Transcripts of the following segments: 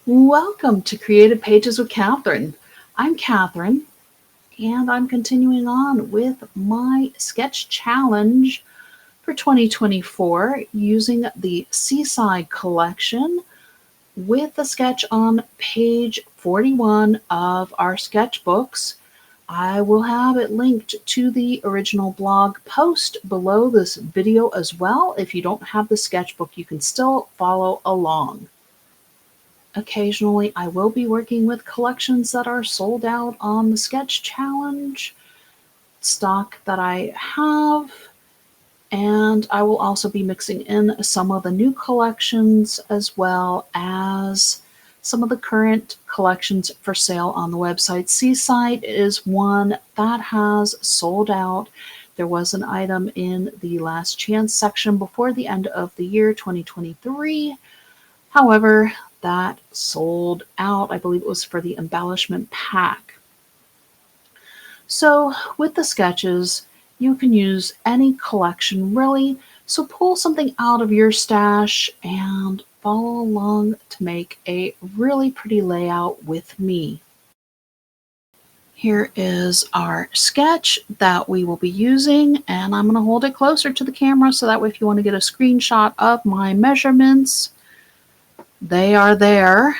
Welcome to Creative Pages with Catherine. I'm Catherine, and I'm continuing on with my sketch challenge for 2024 using the Seaside collection with the sketch on page 41 of our sketchbooks. I will have it linked to the original blog post below this video as well. If you don't have the sketchbook, you can still follow along. Occasionally, I will be working with collections that are sold out on the Sketch Challenge stock that I have, and I will also be mixing in some of the new collections as well as some of the current collections for sale on the website. Seaside is one that has sold out. There was an item in the last chance section before the end of the year 2023. However, that sold out. I believe it was for the embellishment pack. So with the sketches, you can use any collection really. So pull something out of your stash and follow along to make a really pretty layout with me. Here is our sketch that we will be using, and I'm going to hold it closer to the camera so that way if you want to get a screenshot of my measurements, they are there.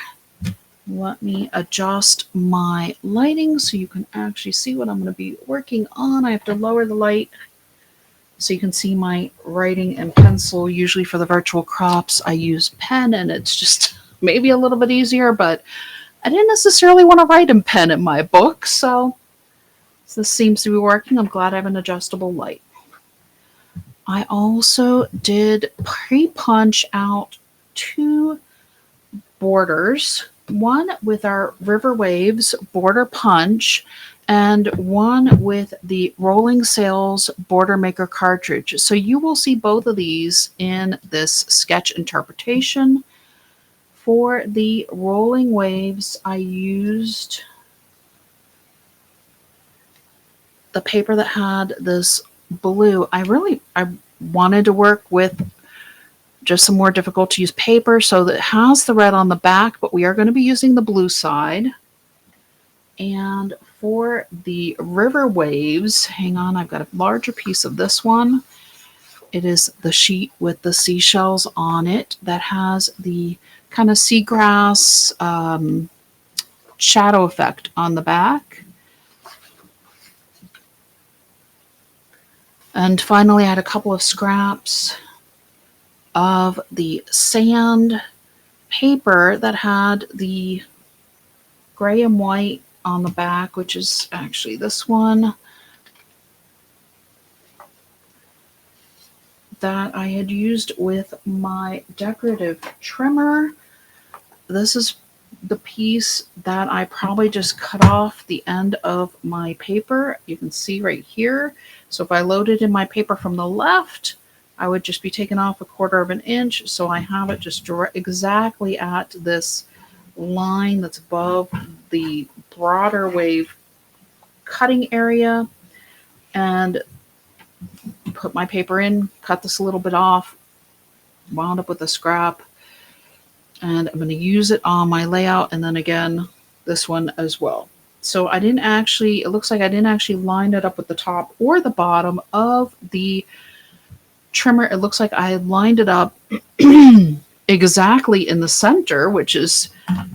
Let me adjust my lighting so you can actually see what I'm going to be working on. I have to lower the light so you can see my writing and pencil. Usually for the virtual crops, I use pen, and it's just maybe a little bit easier, but I didn't necessarily want to write in pen in my book, so this seems to be working. I'm glad I have an adjustable light. I also did pre-punch out two borders, one with our River Waves border punch and one with the Rolling Sails Border Maker cartridge. So you will see both of these in this sketch interpretation. For the Rolling Waves, I used the paper that had this blue. I wanted to work with just some more difficult to use paper, so that it has the red on the back, but we are going to be using the blue side. And for the River Waves, hang on, I've got a larger piece of this one. It is the sheet with the seashells on it that has the kind of seagrass shadow effect on the back. And finally, I had a couple of scraps of the sand paper that had the gray and white on the back, which is actually this one, that I had used with my decorative trimmer. This is the piece that I probably just cut off the end of my paper. You can see right here. So if I loaded in my paper from the left, I would just be taking off 1/4 of an inch. So I have it just exactly at this line that's above the broader wave cutting area, and put my paper in, cut this a little bit off, wound up with a scrap, and I'm going to use it on my layout, and then again this one as well. So it looks like I didn't actually line it up with the top or the bottom of the trimmer. It looks like I lined it up exactly in the center, which is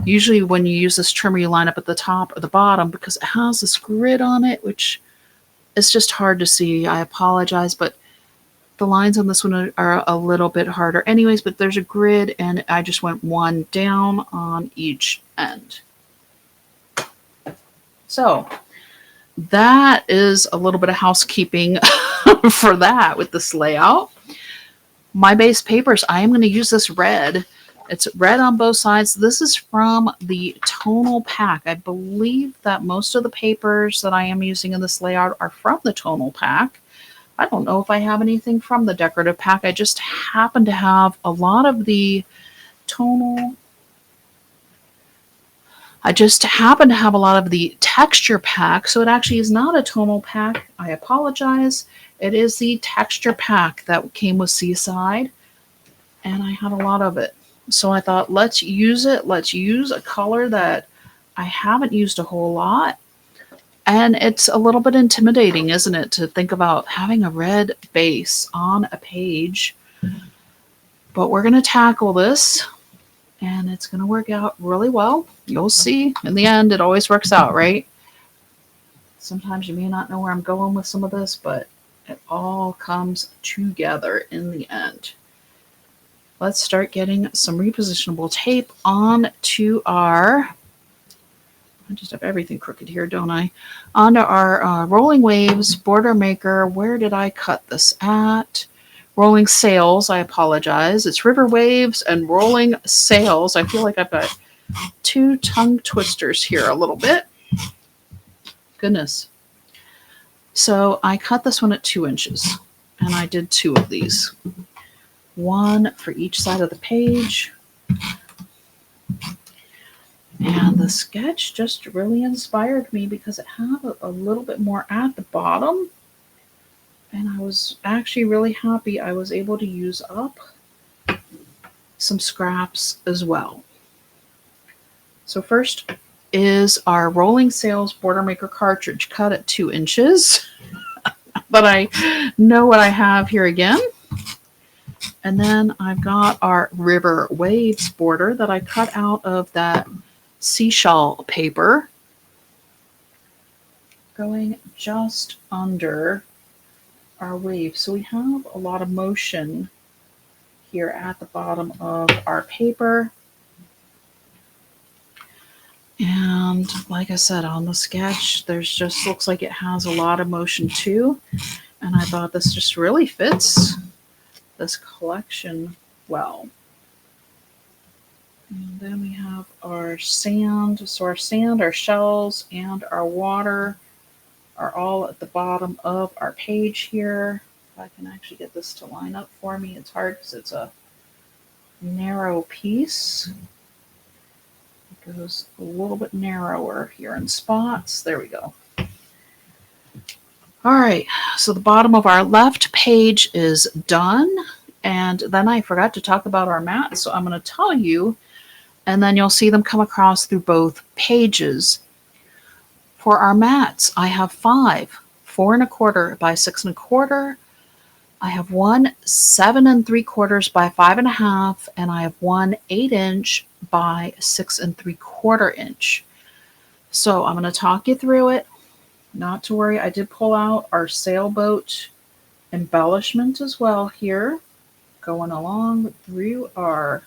usually when you use this trimmer, you line up at the top or the bottom, because it has this grid on it, which is just hard to see. I apologize, but the lines on this one are a little bit harder anyways, but there's a grid, and I just went one down on each end. So that is a little bit of housekeeping for that with this layout. My base papers, I am going to use this red. It's red on both sides. This is from the tonal pack. I believe that most of the papers that I am using in this layout are from the tonal pack. I don't know if I have anything from the decorative pack. I just happen to have a lot of the tonal. I just happen to have a lot of the texture pack, so it actually is not a tonal pack. I apologize. It is the texture pack that came with Seaside, and I had a lot of it. So I thought, let's use it. Let's use a color that I haven't used a whole lot. And it's a little bit intimidating, isn't it, to think about having a red base on a page. But we're going to tackle this, and it's going to work out really well. You'll see. In the end, it always works out, right? Sometimes you may not know where I'm going with some of this, but it all comes together in the end. Let's start getting some repositionable tape on to our, I just have everything crooked here, don't I? Onto our Rolling Waves border maker. Where did I cut this at? Rolling Sails, I apologize. It's River Waves and Rolling Sails. I feel like I've got two tongue twisters here a little bit. Goodness. So I cut this one at 2 inches, and I did 2 of these. One for each side of the page. And the sketch just really inspired me because it had a little bit more at the bottom. And I was actually really happy I was able to use up some scraps as well. So first is our Rolling Sails Border Maker cartridge cut at 2 inches. But I know what I have here again. And then I've got our River Waves border that I cut out of that seashell paper, going just under our wave. So we have a lot of motion here at the bottom of our paper. And like I said, on the sketch, there's just looks like it has a lot of motion too. And I thought this just really fits this collection well. And then we have our sand. So our sand, our shells, and our water are all at the bottom of our page here. If I can actually get this to line up for me, it's hard because it's a narrow piece. It goes a little bit narrower here in spots. There we go. All right, so the bottom of our left page is done. And then I forgot to talk about our mats, so I'm going to tell you, and then you'll see them come across through both pages. For our mats, I have 5 4 1/4 by 6 1/4. I have one 7 3/4 by 5 1/2, and I have one 8 inch by 6 3/4 inch. So I'm going to talk you through it. Not to worry, I did pull out our sailboat embellishment as well here, going along through our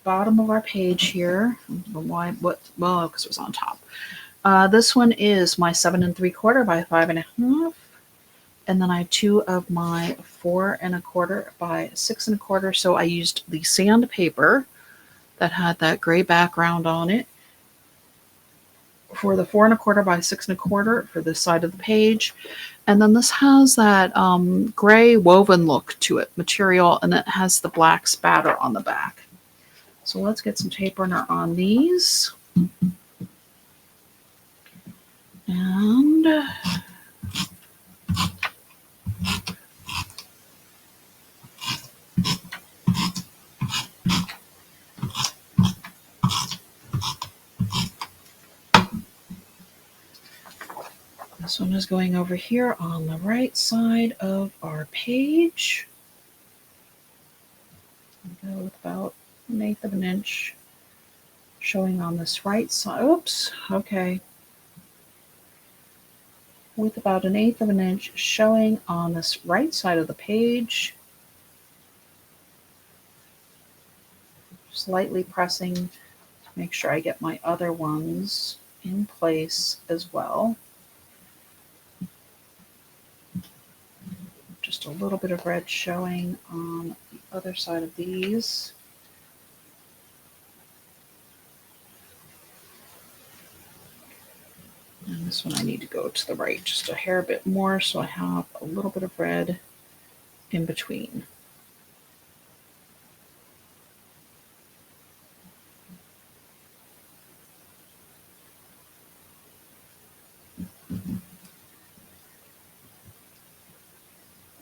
bottom of our page here. Why? What? Well, because it was on top. This one is my 7 3/4 by 5 1/2, and then I have 2 of my 4 1/4 by 6 1/4. So I used the sandpaper that had that gray background on it for the 4 1/4 by 6 1/4 for this side of the page. And then this has that gray woven look to it, material, and it has the black spatter on the back. So let's get some tape runner on these. And this one is going over here on the right side of our page. Go with about 1/8 of an inch showing on this right side. Oops, okay. With about 1/8 of an inch showing on this right side of the page. Slightly pressing to make sure I get my other ones in place as well. Just a little bit of red showing on the other side of these. And this one I need to go to the right just a hair bit more so I have a little bit of red in between.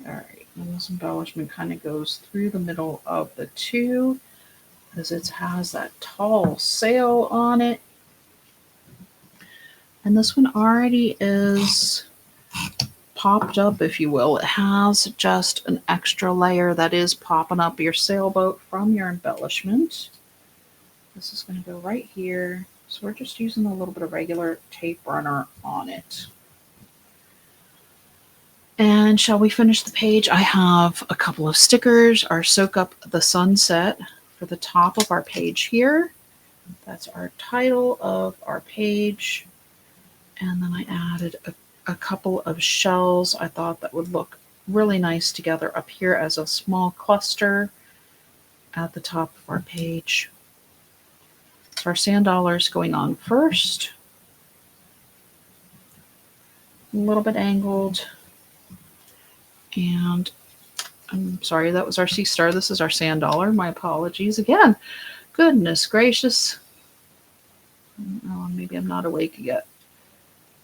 All right, and this embellishment kind of goes through the middle of the two because it has that tall sail on it. And this one already is popped up, if you will. It has just an extra layer that is popping up your sailboat from your embellishment. This is going to go right here. So we're just using a little bit of regular tape runner on it. And shall we finish the page? I have a couple of stickers. Our Soak Up the Sunset for the top of our page here. That's our title of our page. And then I added a couple of shells. I thought that would look really nice together up here as a small cluster at the top of our page. So our sand dollars going on first. A little bit angled. And I'm sorry, that was our sea star. This is our sand dollar. My apologies again. Goodness gracious. Oh, maybe I'm not awake yet.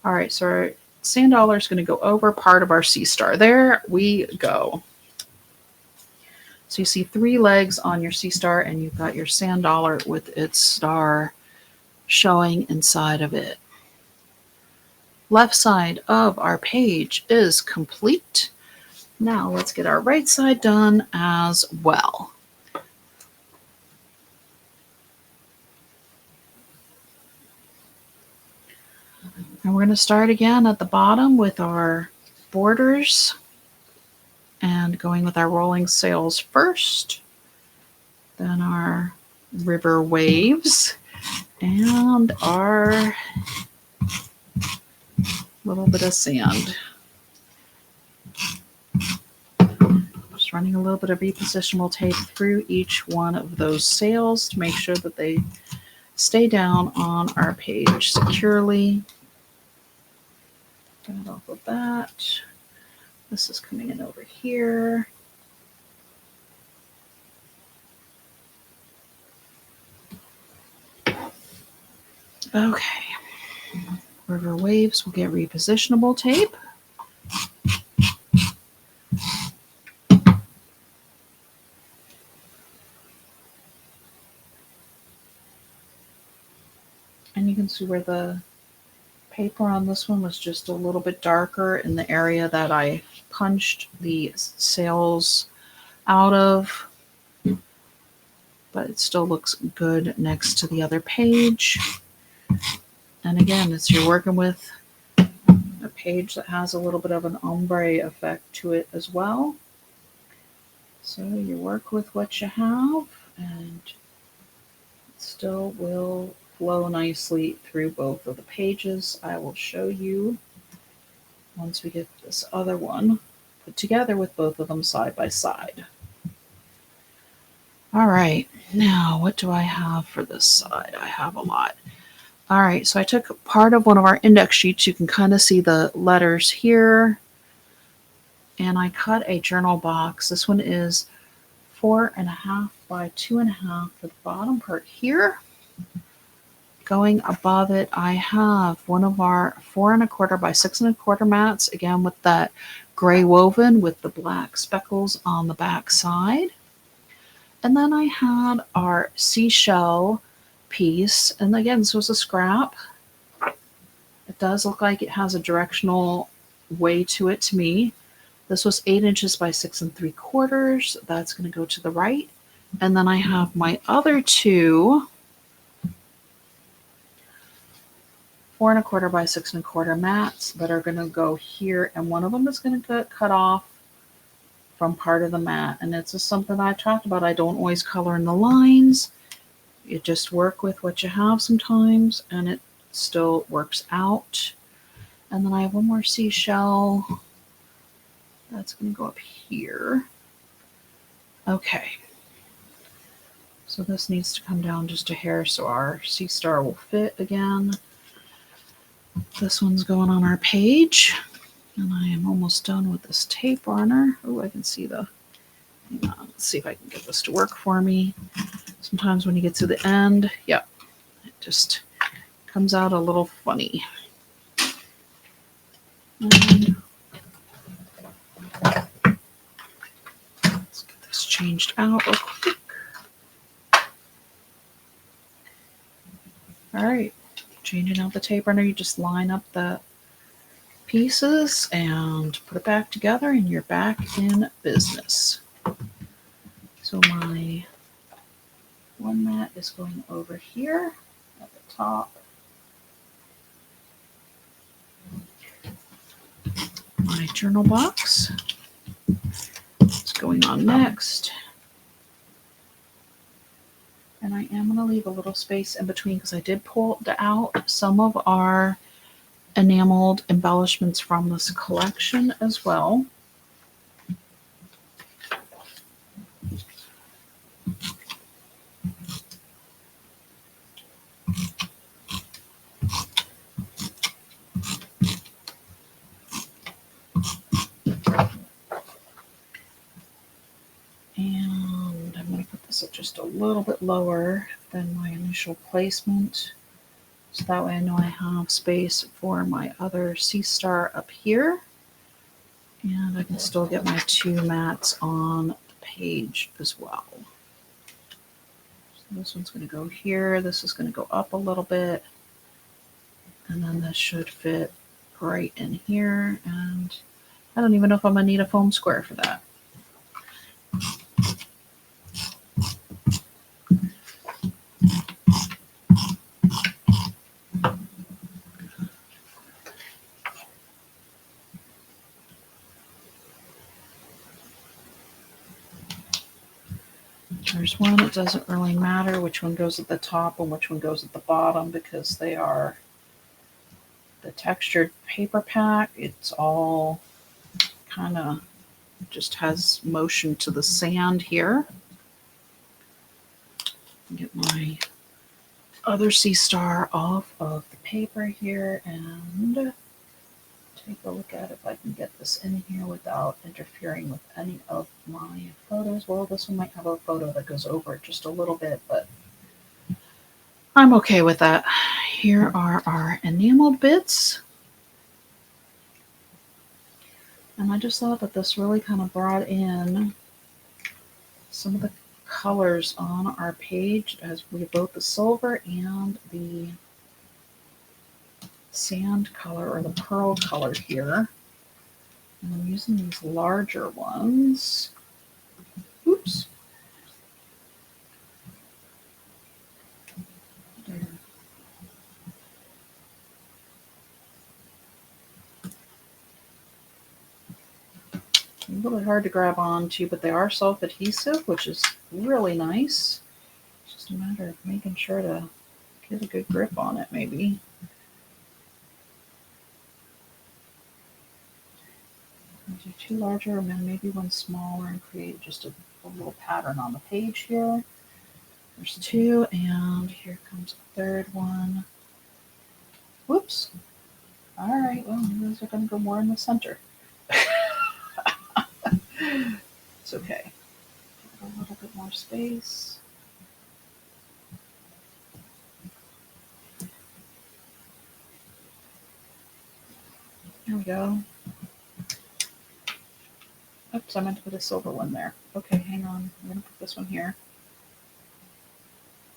All right, so our sand dollar is going to go over part of our sea star. There we go. So you see 3 legs on your sea star, and you've got your sand dollar with its star showing inside of it. Left side of our page is complete. Now let's get our right side done as well. And we're going to start again at the bottom with our borders and going with our rolling sails first, then our river waves, and our little bit of sand. Just running a little bit of repositionable tape through each one of those sails to make sure that they stay down on our page securely. Get it off of that. This is coming in over here. Okay. River waves will get repositionable tape. And you can see where the paper on this one was just a little bit darker in the area that I punched the sails out of, but it still looks good next to the other page. And again, it's you're working with a page that has a little bit of an ombre effect to it as well. So you work with what you have, and it still will flow nicely through both of the pages. I will show you once we get this other one put together with both of them side by side. All right, now what do I have for this side? I have a lot. All right, so I took part of one of our index sheets. You can kind of see the letters here. And I cut a journal box. This one is 4.5 by 2.5 for the bottom part here. Going above it, I have one of our 4.25 by 6.25 mats, again with that gray woven with the black speckles on the back side. And then I had our seashell piece, and again, this was a scrap. It does look like it has a directional way to it to me. This was 8 inches by 6 3/4. That's going to go to the right. And then I have my other two 4.25 by 6.25 mats that are going to go here, and one of them is going to get cut off from part of the mat. And it's just something I talked about. I don't always color in the lines. You just work with what you have sometimes, and it still works out. And then I have one more seashell. That's going to go up here. Okay. So this needs to come down just a hair so our sea star will fit again. This one's going on our page. And I am almost done with this tape runner. Oh, I can see the... Hang on, let's see if I can get this to work for me. Sometimes when you get to the end, yep, it just comes out a little funny. And out real quick. All right, changing out the tape runner, you just line up the pieces and put it back together and you're back in business. So my one mat is going over here at the top. My journal box is going on next. And I am going to leave a little space in between because I did pull out some of our enameled embellishments from this collection as well. And I'm going to put this up just a little bit lower than my initial placement. So that way I know I have space for my other sea star up here. And I can still get my two mats on the page as well. So this one's going to go here. This is going to go up a little bit. And then this should fit right in here. And I don't even know if I'm going to need a foam square for that. There's one, it doesn't really matter which one goes at the top and which one goes at the bottom because they are the textured paper pack. It's all kind of just has motion to the sand here. Get my other sea star off of the paper here and take a look at if I can get this in here without interfering with any of my photos. Well, this one might have a photo that goes over it just a little bit, but I'm okay with that. Here are our enameled bits. And I just thought that this really kind of brought in some of the colors on our page as we have both the silver and the sand color or the pearl color here. And I'm using these larger ones. Oops. There. A little hard to grab onto, but they are self-adhesive, which is really nice. It's just a matter of making sure to get a good grip on it, maybe. I'll do two larger and then maybe one smaller and create just a little pattern on the page here. There's two, and here comes a third one. Whoops. All right, well, those are going to go more in the center. It's okay. A little bit more space. There we go. Oops, I meant to put a silver one there. Okay, hang on. I'm going to put this one here.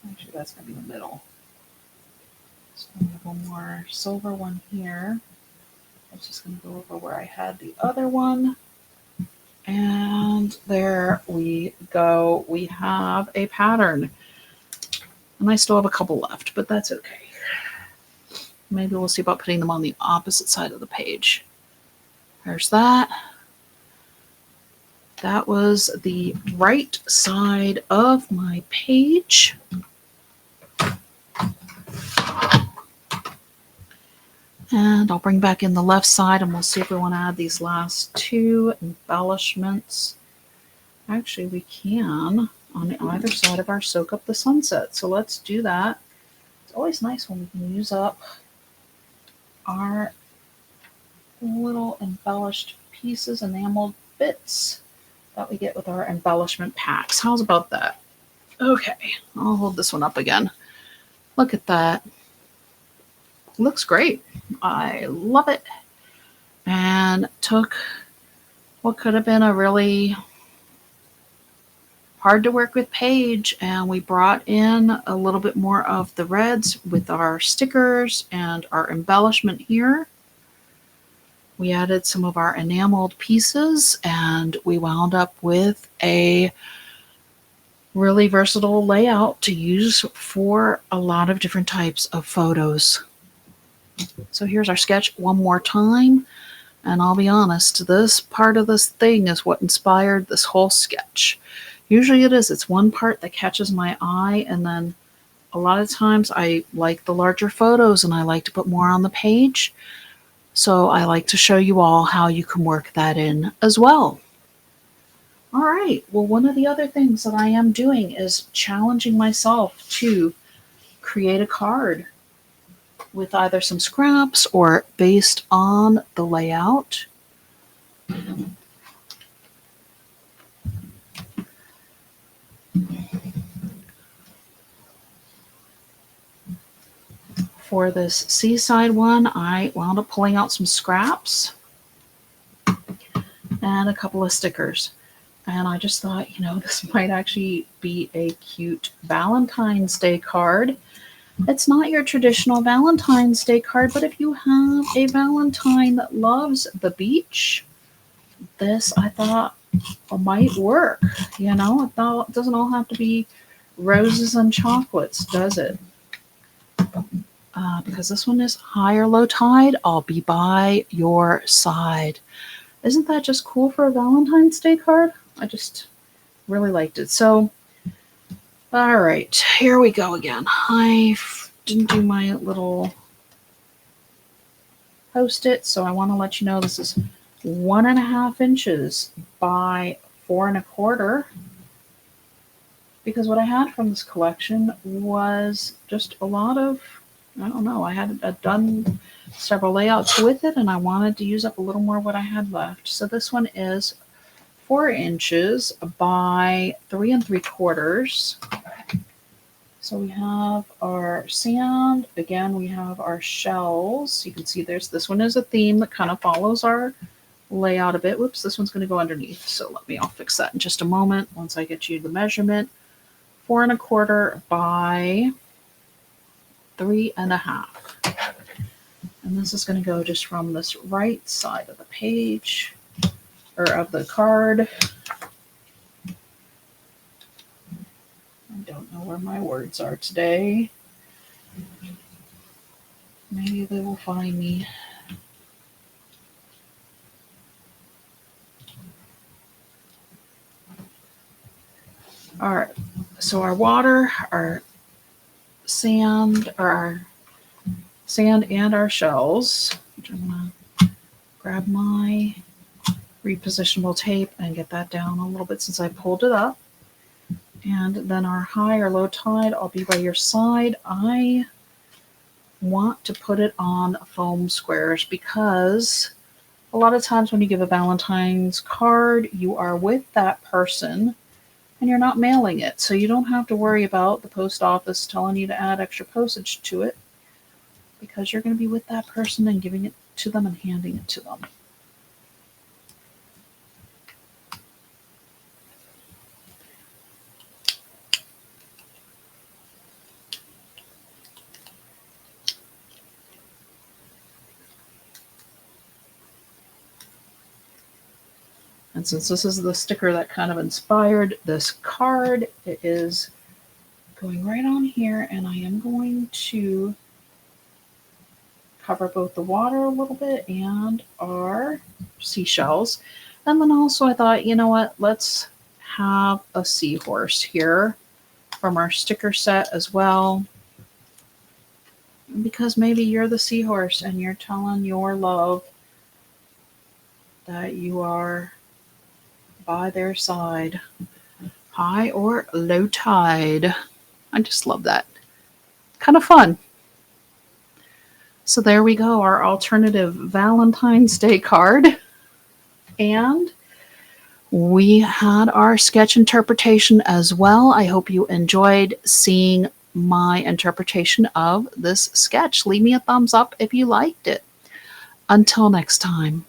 Actually, that's going to be the middle. So we have one more silver one here. I'm just going to go over where I had the other one. And there we go. We have a pattern. And I still have a couple left, but that's okay. Maybe we'll see about putting them on the opposite side of the page. There's that. That was the right side of my page. And I'll bring back in the left side and we'll see if we want to add these last two embellishments. Actually, we can on either side of our Soak Up the Sunset. So let's do that. It's always nice when we can use up our little embellished pieces, enameled bits that we get with our embellishment packs. How's about that? Okay, I'll hold this one up again. Look at that. Looks great. I love it. And took what could have been a really hard to work with page, and we brought in a little bit more of the reds with our stickers and our embellishment here. We added some of our enameled pieces, and we wound up with a really versatile layout to use for a lot of different types of photos. So here's our sketch one more time, and I'll be honest, this part of this thing is what inspired this whole sketch. Usually it is. It's one part that catches my eye, and then a lot of times I like the larger photos and I like to put more on the page. So I like to show you all how you can work that in as well. All right, well, one of the other things that I am doing is challenging myself to create a card with either some scraps or based on the layout. For this Seaside one, I wound up pulling out some scraps and a couple of stickers. And I just thought, this might actually be a cute Valentine's Day card. It's not your traditional Valentine's Day card, but if you have a Valentine that loves the beach, this I thought might work. It doesn't all have to be roses and chocolates, does it? Because this one is high or low tide, I'll be by your side. Isn't that just cool for a Valentine's Day card? I just really liked it. So, all right, here we go again. I didn't do my little Post-it, so I want to let you know this is 1.5 inches by 4.25. Because what I had from this collection was just a lot of, I had done several layouts with it, and I wanted to use up a little more of what I had left. So this one is 4 inches by 3.75. So we have our sand. Again, we have our shells. You can see this one is a theme that kind of follows our layout a bit. Whoops, this one's going to go underneath. So I'll fix that in just a moment once I get you the measurement. 4.25 by 3.5. And this is going to go just from this right side of the page, or of the card. I don't know where my words are today. Maybe they will find me. All right, so our water, our sand, or our sand and our shells, which I'm going to grab my repositionable tape and get that down a little bit since I pulled it up. And then our high or low tide, I'll be by your side. I want to put it on foam squares because a lot of times when you give a Valentine's card, you are with that person and you're not mailing it. So you don't have to worry about the post office telling you to add extra postage to it because you're going to be with that person and giving it to them and handing it to them. And since this is the sticker that kind of inspired this card, it is going right on here, and I am going to cover both the water a little bit and our seashells. And then also I thought, let's have a seahorse here from our sticker set as well. Because maybe you're the seahorse and you're telling your love that you are by their side, high or low tide. I just love that. Kind of fun. So there we go, our alternative Valentine's Day card. And we had our sketch interpretation as well. I hope you enjoyed seeing my interpretation of this sketch. Leave me a thumbs up if you liked it. Until next time.